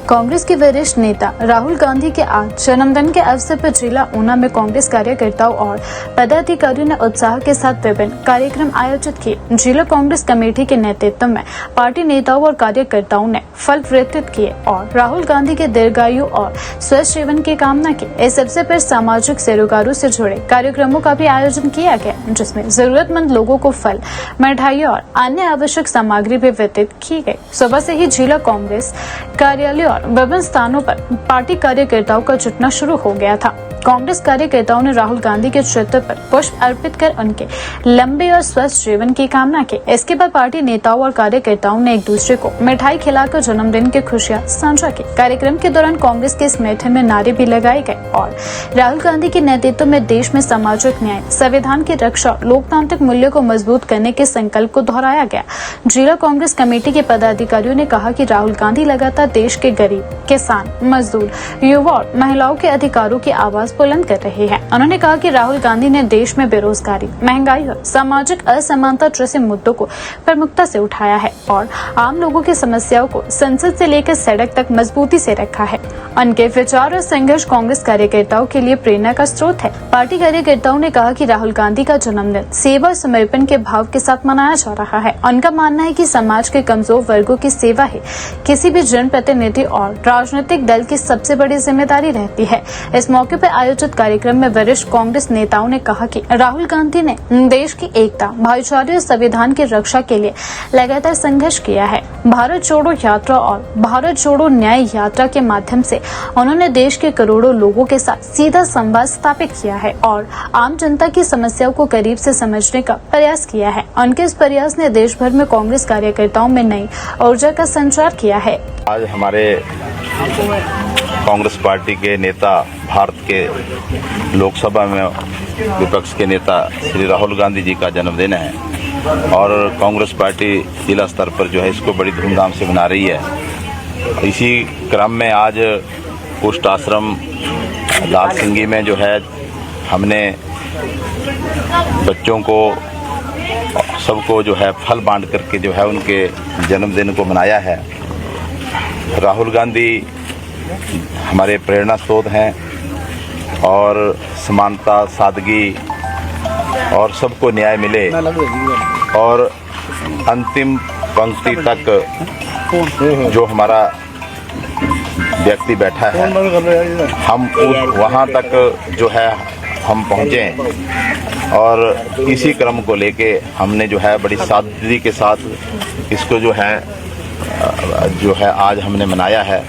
कांग्रेस के वरिष्ठ नेता राहुल गांधी के आज जन्मदिन के अवसर पर जिला ऊना में कांग्रेस कार्यकर्ताओं और पदाधिकारियों ने उत्साह के साथ विभिन्न कार्यक्रम आयोजित किए। जिला कांग्रेस कमेटी के नेतृत्व में पार्टी नेताओं और कार्यकर्ताओं ने फल वितरित किए और राहुल गांधी के दीर्घायु और स्वस्थ जीवन की कामना की। इस अवसर पर सामाजिक सरोकारों से जुड़े कार्यक्रमों का भी आयोजन किया गया, जिसमें जरूरतमंद लोगों को फल, मिठाई और अन्य आवश्यक सामग्री भी वितरित की गई। सुबह से ही जिला कांग्रेस कार्यालय और विभिन्न स्थानों पर पार्टी कार्यकर्ताओं का जुटना शुरू हो गया था। कांग्रेस कार्यकर्ताओं ने राहुल गांधी के चित्र पर पुष्प अर्पित कर उनके लंबे और स्वस्थ जीवन की कामना की। इसके बाद पार्टी नेताओं और कार्यकर्ताओं ने एक दूसरे को मिठाई खिलाकर जन्मदिन की खुशियां साझा की। कार्यक्रम के दौरान कांग्रेस के समर्थन में नारे भी लगाए गए और राहुल गांधी के नेतृत्व में देश में सामाजिक न्याय, संविधान की रक्षा, लोकतांत्रिक मूल्यों को मजबूत करने के संकल्प को दोहराया गया। जिला कांग्रेस कमेटी के पदाधिकारियों ने कहा कि राहुल गांधी लगातार देश के गरीब, किसान, मजदूर, युवा और महिलाओं के अधिकारों की आवाज बुलंद कर रहे हैं। उन्होंने कहा कि राहुल गांधी ने देश में बेरोजगारी, महंगाई और सामाजिक असमानता जैसे मुद्दों को प्रमुखता से उठाया है और आम लोगों की समस्याओं को संसद से लेकर सड़क तक मजबूती से रखा है। उनके विचार और संघर्ष कांग्रेस कार्यकर्ताओं के लिए प्रेरणा का स्रोत है। पार्टी कार्यकर्ताओं ने कहा कि राहुल गांधी का जन्मदिन सेवा और समर्पण के भाव के साथ मनाया जा रहा है। उनका मानना है कि समाज के कमजोर वर्गों की सेवा ही किसी भी जनप्रतिनिधि और राजनीतिक दल की सबसे बड़ी जिम्मेदारी रहती है। इस मौके पर आयोजित कार्यक्रम में वरिष्ठ कांग्रेस नेताओं ने कहा कि राहुल गांधी ने देश की एकता, भाईचारे और संविधान की रक्षा के लिए लगातार संघर्ष किया है। भारत जोड़ो यात्रा और भारत जोड़ो न्याय यात्रा के माध्यम से उन्होंने देश के करोड़ों लोगों के साथ सीधा संवाद स्थापित किया है और आम जनता की समस्याओं को करीब से समझने का प्रयास किया है। उनके इस प्रयास ने देश भर में कांग्रेस कार्यकर्ताओं में नई ऊर्जा का संचार किया है। आज हमारे कांग्रेस पार्टी के नेता, भारत के लोकसभा में विपक्ष के नेता श्री राहुल गांधी जी का जन्मदिन है और कांग्रेस पार्टी जिला स्तर पर जो है इसको बड़ी धूमधाम से मना रही है। इसी क्रम में आज कुष्ठ आश्रम लाल सिंगी में जो है हमने बच्चों को सबको जो है फल बांट करके जो है उनके जन्मदिन को मनाया है। राहुल गांधी हमारे प्रेरणा स्रोत हैं और समानता, सादगी और सबको न्याय मिले और अंतिम पंक्ति तक जो हमारा व्यक्ति बैठा है हम वहाँ तक जो है हम पहुँचें और इसी क्रम को लेके हमने जो है बड़ी सादगी के साथ इसको जो है आज हमने मनाया है।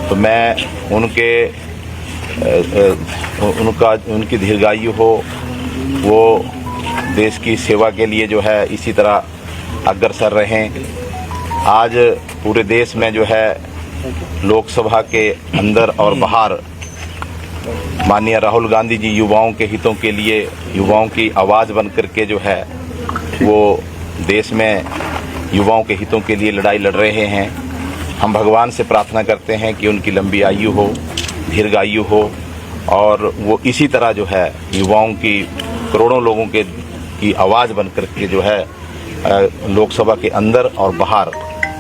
तो मैं उनकी दीर्घायु हो, वो देश की सेवा के लिए जो है इसी तरह अग्रसर रहें। आज पूरे देश में जो है लोकसभा के अंदर और बाहर माननीय राहुल गांधी जी युवाओं के हितों के लिए, युवाओं की आवाज़ बन करके जो है वो देश में युवाओं के हितों के लिए लड़ाई लड़ रहे हैं। हम भगवान से प्रार्थना करते हैं कि उनकी लंबी आयु हो, दीर्घायु हो और वो इसी तरह जो है युवाओं की, करोड़ों लोगों की आवाज़ बन करके जो है लोकसभा के अंदर और बाहर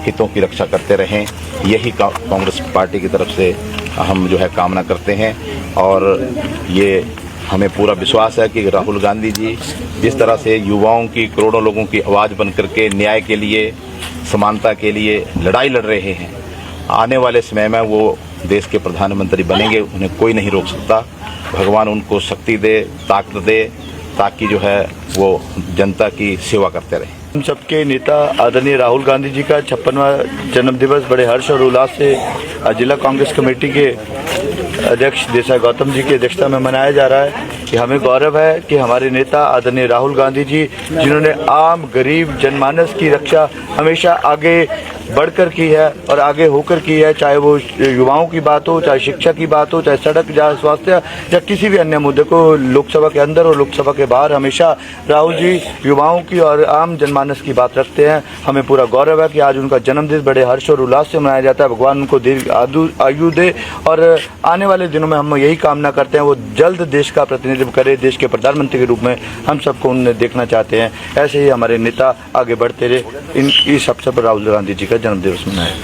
हितों की रक्षा करते रहें। यही कांग्रेस पार्टी की तरफ से हम जो है कामना करते हैं और ये हमें पूरा विश्वास है कि राहुल गांधी जी जिस तरह से युवाओं की, करोड़ों लोगों की आवाज़ बन करके न्याय के लिए, समानता के लिए लड़ाई लड़ रहे हैं, आने वाले समय में वो देश के प्रधानमंत्री बनेंगे। उन्हें कोई नहीं रोक सकता। भगवान उनको शक्ति दे, ताकत दे, ताकि जो है वो जनता की सेवा करते रहें। हम सबके नेता आदरणीय राहुल गांधी जी का 56वां जन्म दिवस बड़े हर्ष और उल्लास से जिला कांग्रेस कमेटी के अध्यक्ष देसाई गौतम जी की अध्यक्षता में मनाया जा रहा है। कि हमें गौरव है कि हमारे नेता आदरणीय राहुल गांधी जी, जिन्होंने आम गरीब जनमानस की रक्षा हमेशा आगे बढ़कर की है और आगे होकर की है, चाहे वो युवाओं की बात हो, चाहे शिक्षा की बात हो, चाहे सड़क, चाहे स्वास्थ्य या किसी भी अन्य मुद्दे को लोकसभा के अंदर और लोकसभा के बाहर हमेशा राहुल जी युवाओं की और आम जनमानस की बात रखते हैं। हमें पूरा गौरव है कि आज उनका जन्मदिन बड़े हर्ष और उल्लास से मनाया जाता है। भगवान उनको दीर्घ आयु दे और आने वाले दिनों में हम यही कामना करते हैं वो जल्द देश का प्रतिनिधित्व करे, देश के प्रधानमंत्री के रूप में हम सबको उन्हें देखना चाहते हैं। ऐसे ही हमारे नेता आगे बढ़ते रहे। इस अवसर पर राहुल गांधी जी का जन्मदिवस मनाया।